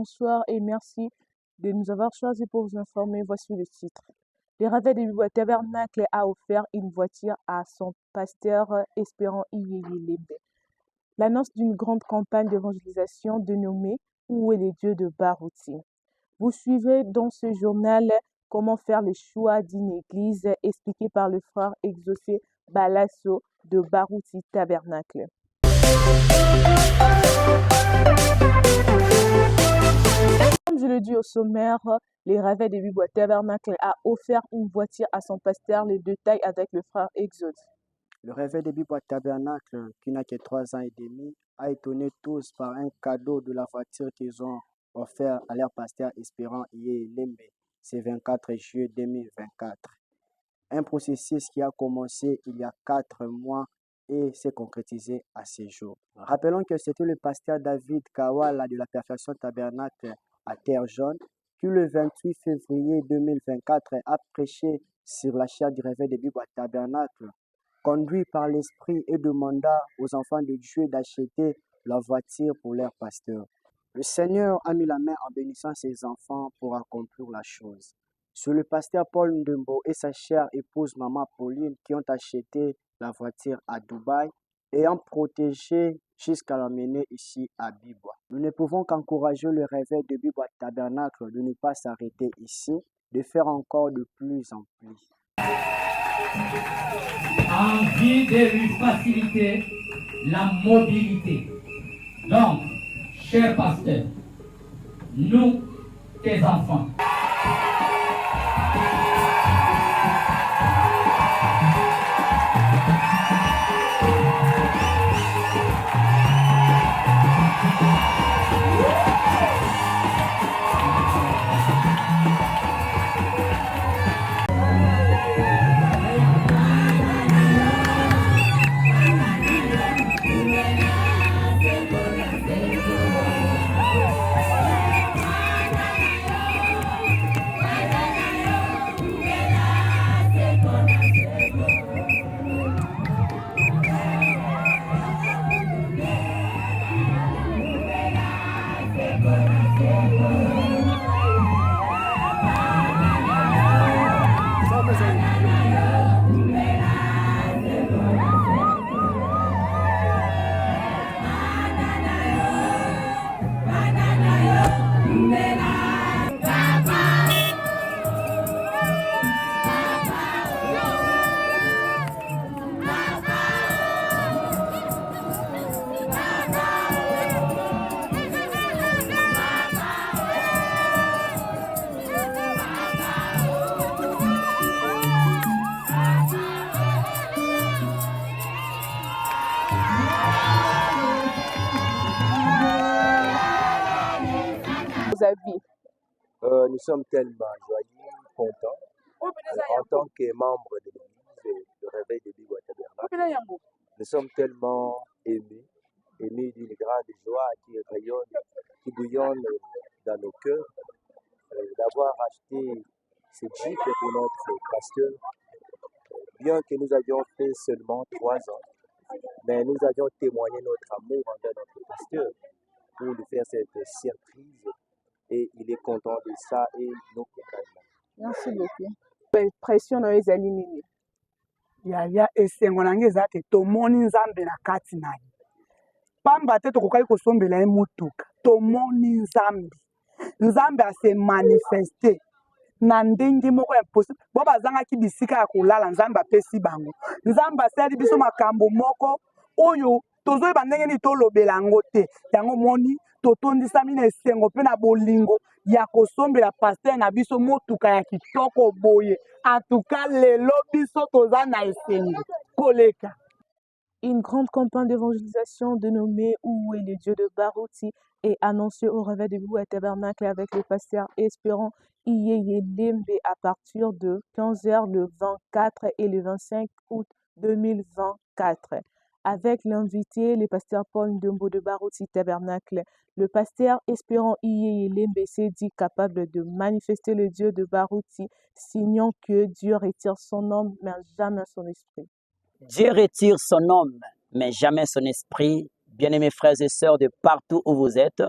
bonsoir et merci de nous avoir choisis pour vous informer. Voici le titre. Le Réveil de Bibois Tabernacle a offert une voiture à son pasteur Espérant Iyeye. L'annonce d'une grande campagne d'évangélisation dénommée Où est le Dieu de Barouti. Vous suivez dans ce journal comment faire le choix d'une église expliqué par le frère Exaucé Balasso de Barouti Tabernacle. Comme je le dis au sommaire, le Réveil de Bibois Tabernacle a offert une voiture à son pasteur. Les détails avec le frère Exaucé. Le Réveil de Bibois Tabernacle, qui n'a que 3 ans et demi, a étonné tous par un cadeau de la voiture qu'ils ont offert à leur pasteur Espérant Iyeye Lembe, ce 24 juillet 2024. Un processus qui a commencé il y a 4 mois et s'est concrétisé à ce jour. Rappelons que c'était le pasteur David Kawala de la Perfection Tabernacle à Terre Jaune qui, le 28 février 2024, a prêché sur la chaire du Réveil de Bibois Tabernacle, conduit par l'Esprit, et demanda aux enfants de Dieu d'acheter la voiture pour leur pasteur. Le Seigneur a mis la main en bénissant ses enfants pour accomplir la chose. C'est le pasteur Paul Ndembo et sa chère épouse Maman Pauline qui ont acheté la voiture à Dubaï et ont protégé jusqu'à l'amener ici à Bibois. Nous ne pouvons qu'encourager le Réveil de Bibois Tabernacle de ne pas s'arrêter ici, de faire encore de plus en plus. Envie de lui faciliter la mobilité. Donc, cher pasteur, nous, tes enfants, nous sommes tellement joyeux, contents, en tant que membres de l'église, le Réveil de Bibois Tabernacle. Nous sommes tellement émus d'une grande joie qui rayonne, qui bouillonne dans nos cœurs, d'avoir acheté ce Jeep pour notre pasteur, bien que nous avions fait seulement 3 ans, mais nous avions témoigné notre amour envers notre pasteur pour lui faire cette surprise. Et il est content de ça et nous content. Merci beaucoup. Pression dans les alignés. Yaya esengo nange zate tomoni nzambe na kati na ye. Pamba te tokokai kosombela ye mutuka. Tomoni nzambe. Nzambe ase manifeste na ndenge moko impossible. Bo bazangaki bisika ya kolala nzambe apesi bango. Nzambe asali biso makambo moko oyo tozoyeba ndenge nini tolobela yango te. Yango moni totondisami na esengo mpe na bolingo ya kosombela pasteur na biso motuka ya kitoko boye. En tout cas, lelo biso toza na esengo koleka. Une grande campagne d'évangélisation dénommée Où est le Dieu de Barouti est annoncée au Réveil de Bibois Tabernacle avec le pasteur Espérant Iyeye Lembe à partir de 15h le 24 et le 25 août 2024. Avec l'invité, le pasteur Paul Ndembo de Barouti Tabernacle, le pasteur Espérant Iyeye Lembe s'est dit capable de manifester le Dieu de Barouti, signant que Dieu retire son homme, mais jamais son esprit. Dieu retire son homme, mais jamais son esprit. Bien-aimés frères et sœurs de partout où vous êtes,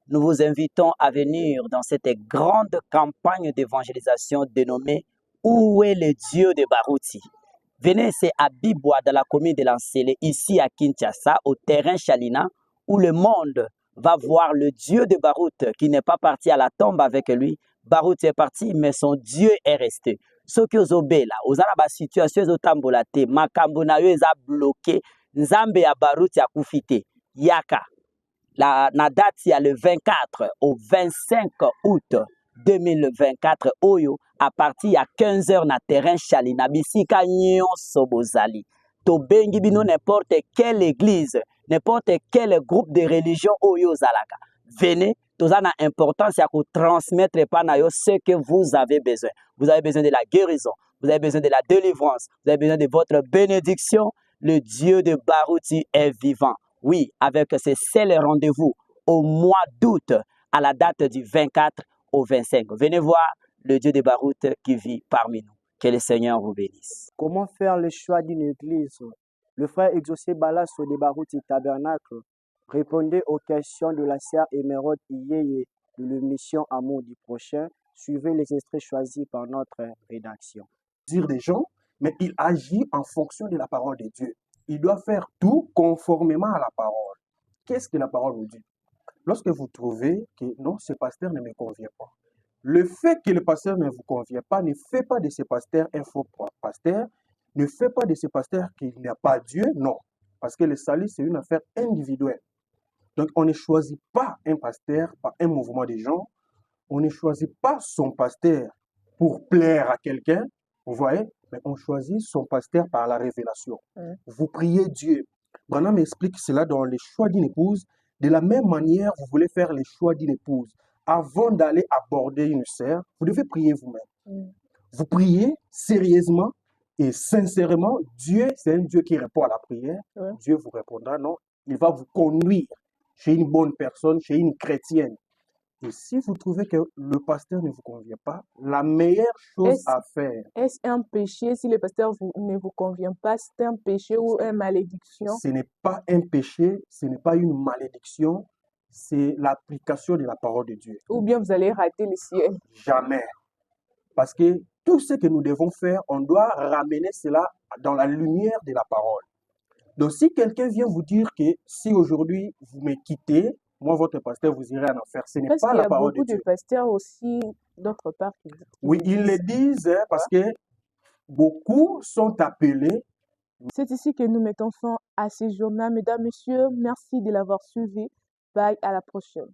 nous vous invitons à venir dans cette grande campagne d'évangélisation dénommée « Où est le Dieu de Barouti ?» Venez, c'est à Bibois, dans la commune de Lancélé, ici à Kinshasa, au terrain Chalina, où le monde va voir le Dieu de Barout qui n'est pas parti à la tombe avec lui. Barout est parti, mais son Dieu est resté. Ce qui est obéla, aux arabes situation aux tambolate, makambo na yo eza bloqué, nzambe ya Barout ya kufite, yaka. La date ya le 24 au 25 août 2024 oyo à partir à 15h na terrain Chalina bisika nyonso bozali. To bengi bino n'importe quelle église, n'importe quel groupe de religion oyo zalaka. Venez, toza na importance ya ko transmettre pa na yo ce que vous avez besoin. Vous avez besoin de la guérison, vous avez besoin de la délivrance, vous avez besoin de votre bénédiction. Le Dieu de Barouti est vivant. Oui, avec ce seul rendez-vous au mois d'août à la date du 24 au 25. Venez voir le Dieu de Barout qui vit parmi nous. Que le Seigneur vous bénisse. Comment faire le choix d'une église? Le frère Exaucé Balasso de Barouti Tabernacle répondait aux questions de la sœur Émeraude Iyeye de l'émission Amour du prochain. Suivez les extraits choisis par notre rédaction. Dire des gens, mais il agit en fonction de la parole de Dieu. Il doit faire tout conformément à la parole. Qu'est-ce que la parole nous dit? Lorsque vous trouvez que non, ce pasteur ne me convient pas, le fait que le pasteur ne vous convient pas ne fait pas de ce pasteur un faux pasteur, ne fait pas de ce pasteur qu'il n'y a pas Dieu, non. Parce que le salut, c'est une affaire individuelle. Donc, on ne choisit pas un pasteur par un mouvement de gens, on ne choisit pas son pasteur pour plaire à quelqu'un, vous voyez, mais on choisit son pasteur par la révélation. Vous priez Dieu. Branham explique cela dans le choix d'une épouse. De la même manière, vous voulez faire le choix d'une épouse. Avant d'aller aborder une sœur, vous devez prier vous-même. Vous priez sérieusement et sincèrement. Dieu, c'est un Dieu qui répond à la prière. Dieu vous répondra, non. Il va vous conduire chez une bonne personne, chez une chrétienne. Et si vous trouvez que le pasteur ne vous convient pas, la meilleure chose à faire... Est-ce un péché si le pasteur ne vous convient pas? C'est un péché ou une malédiction? Ce n'est pas un péché, ce n'est pas une malédiction, c'est l'application de la parole de Dieu. Ou bien vous allez rater le ciel? Jamais. Parce que tout ce que nous devons faire, on doit ramener cela dans la lumière de la parole. Donc si quelqu'un vient vous dire que si aujourd'hui vous me quittez, moi, votre pasteur, vous irez en enfer. Ce n'est pas la parole de Dieu. Il y a beaucoup de pasteurs aussi, d'autre part, qui oui, ils le disent parce que beaucoup sont appelés. C'est ici que nous mettons fin à ce journal. Mesdames, Messieurs, merci de l'avoir suivi. Bye, à la prochaine.